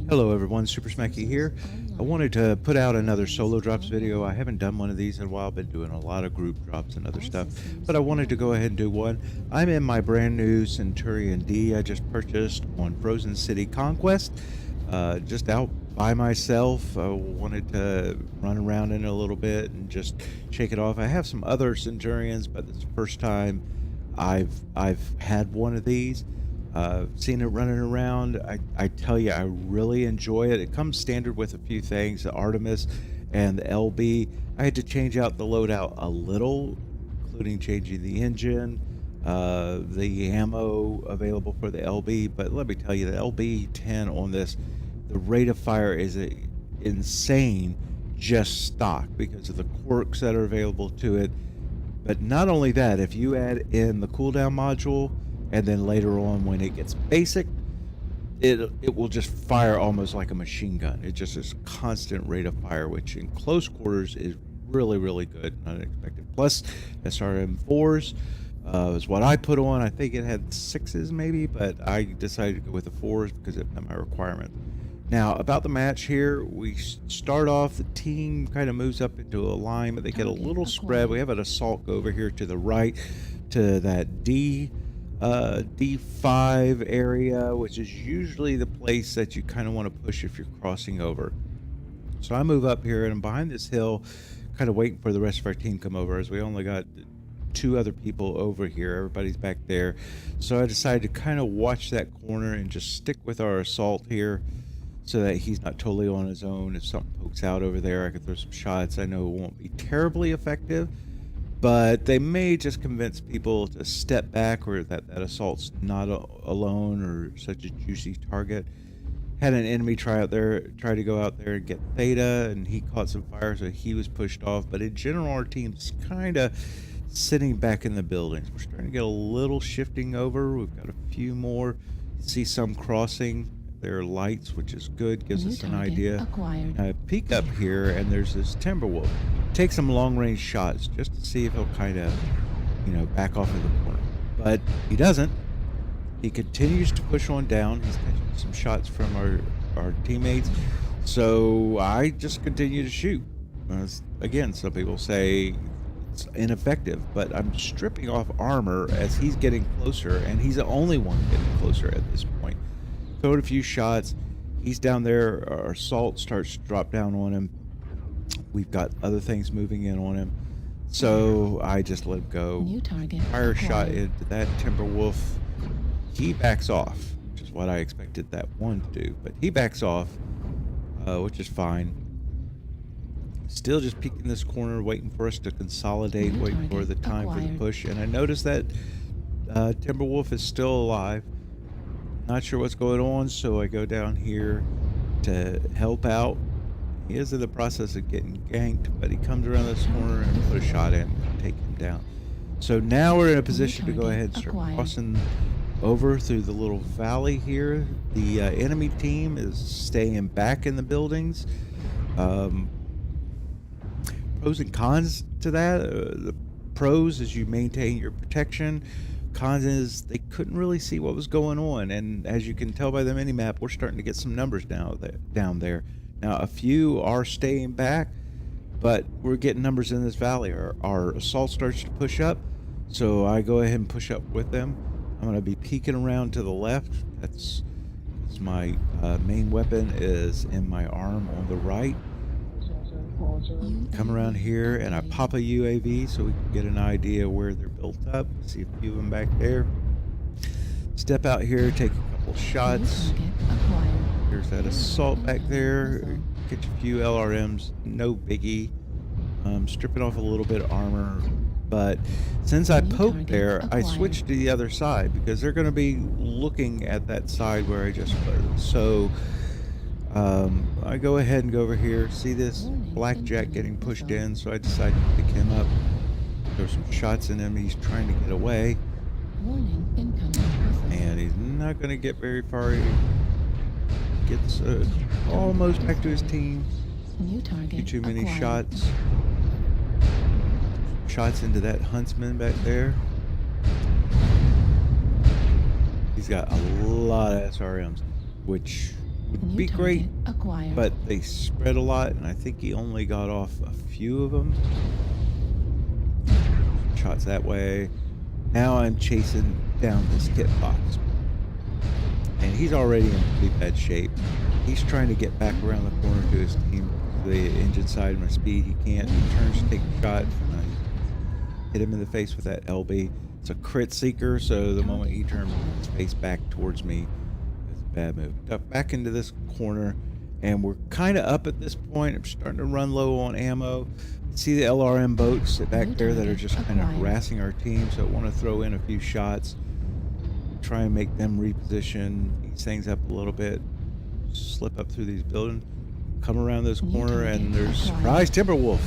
Hello everyone, Supersmacky here. I wanted to put out another solo drops video. I haven't done one of these in a while. I've been doing a lot of group drops and other stuff, but I wanted to go ahead and do one. I'm in my brand new Centurion D I just purchased on Frozen City Conquest. Just out by myself. I wanted to run around in it a little bit and just shake it off. I have some other Centurions, but it's the first time I've had one of these. Seen it running around. I tell you, I really enjoy it. It comes standard with a few things, the Artemis and the LB. I had to change out the loadout a little, including changing the engine, the ammo available for the LB. But let me tell you, the LB-10 on this, the rate of fire is insane, just stock, because of the quirks that are available to it. But not only that, if you add in the cooldown module, and then later on when it gets basic, it will just fire almost like a machine gun. It just is constant rate of fire, which in close quarters is really, really good and unexpected. Plus, SRM4s is what I put on. I think it had 6s maybe, but I decided to go with the 4s because it met my requirement. Now, about the match here, we start off, the team kind of moves up into a line, but they get a little spread. We have an assault go over here to the right to that D5 area, which is usually the place that you kind of want to push if you're crossing over. So I move up here and I'm behind this hill, kind of waiting for the rest of our team to come over, as we only got 2 other people over here. Everybody's back there. So I decided to kind of watch that corner and just stick with our assault here so that he's not totally on his own. If something pokes out over there, I could throw some shots. I know it won't be terribly effective, but they may just convince people to step back, or that assault's not alone or such a juicy target. Had an enemy try to go out there and get Theta, and he caught some fire, so he was pushed off. But in general, our team's kind of sitting back in the buildings. We're starting to get a little shifting over. We've got a few more. See some crossing. There are lights, which is good, gives us an idea. I peek up here, and there's this Timberwolf. Take some long-range shots just to see if he'll kind of, back off in the corner. But he doesn't. He continues to push on down. He's catching some shots from our teammates. So I just continue to shoot. Again, some people say it's ineffective, but I'm stripping off armor as he's getting closer, and he's the only one getting closer at this point. Throwed a few shots. He's down there. Our assault starts to drop down on him. We've got other things moving in on him, so I just let him go. New target. Fire a shot into that Timberwolf. He backs off, which is what I expected that one to do, but he backs off, which is fine. Still just peeking this corner, waiting for us to consolidate, waiting for the time for the push. And I noticed that Timberwolf is still alive. Not sure what's going on, so I go down here to help out. He is in the process of getting ganked, but he comes around this corner and put a shot in and take him down. So now we're in a position to go ahead and start crossing over through the little valley here. The enemy team is staying back in the buildings. Pros and cons to that. The pros is you maintain your protection. Cons is they couldn't really see what was going on, and as you can tell by the mini-map, we're starting to get some numbers down there. Now, a few are staying back, but we're getting numbers in this valley. Our assault starts to push up, so I go ahead and push up with them. I'm going to be peeking around to the left. That's my main weapon is in my arm on the right. Come around here and I pop a UAV so we can get an idea where they're built up. See a few of them back there. Step out here, take a couple shots. There's that assault back there. Get a few LRMs, no biggie. Stripping off a little bit of armor. But since I poked there, I switched to the other side because they're going to be looking at that side where I just was. So I go ahead and go over here. See this blackjack getting pushed in, so I decided to pick him up. throw some shots in him. He's trying to get away. Warning, incoming missiles. And he's not going to get very far. He gets almost back to his team. New target Too many acquired. shots into that huntsman back there. He's got a lot of SRMs, which would New be great, target acquired. but they spread a lot, and I think he only got off a few of them. Shots that way. Now I'm chasing down this kit box, and he's already in pretty bad shape. He's trying to get back around the corner to his team. The engine side of my speed, he can't. He turns to take a shot, and I hit him in the face with that LB. It's a crit seeker, so the moment he turns his face back towards me, it's a bad move. Duck back into this corner, and we're kind of up at this point. I'm starting to run low on ammo. See the LRM boats back there that are just kind of harassing our team, so I want to throw in a few shots, try and make them reposition, ease things up a little bit, slip up through these buildings, come around this corner, and there's surprise Timberwolf.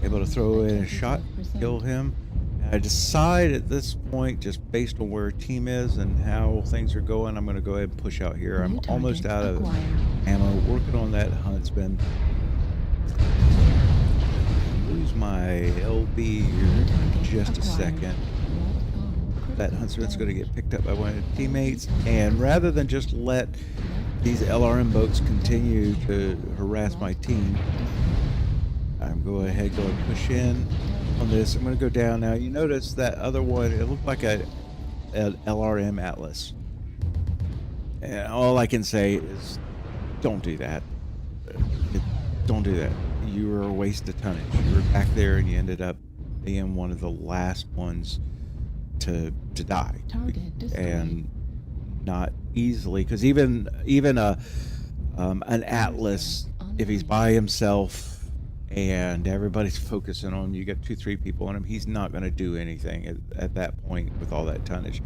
Able to throw in a shot, kill him. And I decide at this point, just based on where our team is and how things are going, I'm going to go ahead and push out here. I'm almost out of ammo, working on that huntsman. Lose my LB here in just a second. That huntsman's going to get picked up by one of the teammates, and rather than just let these LRM boats continue to harass my team, I'm going to go and push in on this. I'm going to go down now. You notice that other one, it looked like an LRM Atlas. And all I can say is, don't do that. Don't do that. You were a waste of tonnage. You were back there and you ended up being one of the last ones to die. And not easily, because even an Atlas, if he's by himself and everybody's focusing on him, you got 2-3 people on him, he's not going to do anything at that point with all that tonnage.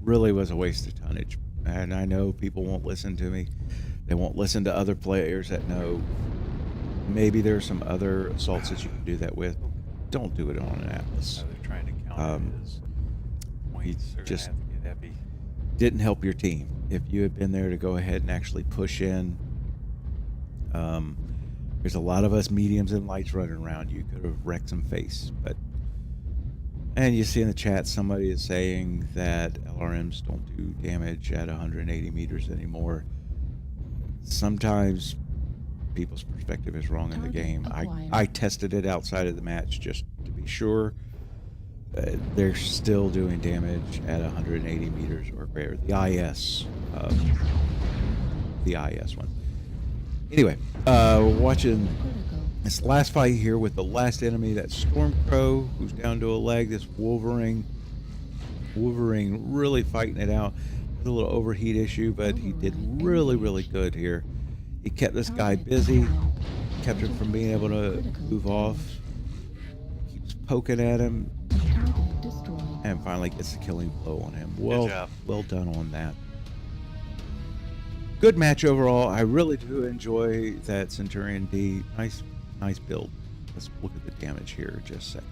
Really was a waste of tonnage. And I know people won't listen to me. They won't listen to other players that know maybe there are some other assaults that you can do that with. Don't do it on an Atlas. They're trying to counter his points. They're just gonna have to get heavy. didn't help your team. If you had been there to go ahead and actually push in, there's a lot of us mediums and lights running around. You could have wrecked some face. And you see in the chat somebody is saying that LRMs don't do damage at 180 meters anymore. Sometimes people's perspective is wrong in the game. I tested it outside of the match just to be sure. They're still doing damage at 180 meters or greater. The IS one. Anyway, watching this last fight here with the last enemy, that Stormcrow, who's down to a leg. This Wolverine really fighting it out. A little overheat issue, but he did really, really good here. He kept this guy busy, kept him from being able to move off, keeps poking at him, and finally gets a killing blow on him. Well done on that. Good match overall. I really do enjoy that Centurion D. Nice build. Let's look at the damage here in just a second.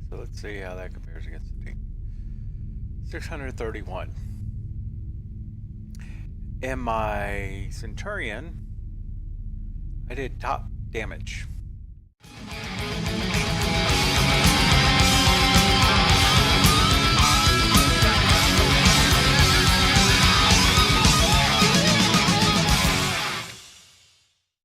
So let's see how that compares against the team. 631. In my Centurion, I did top damage.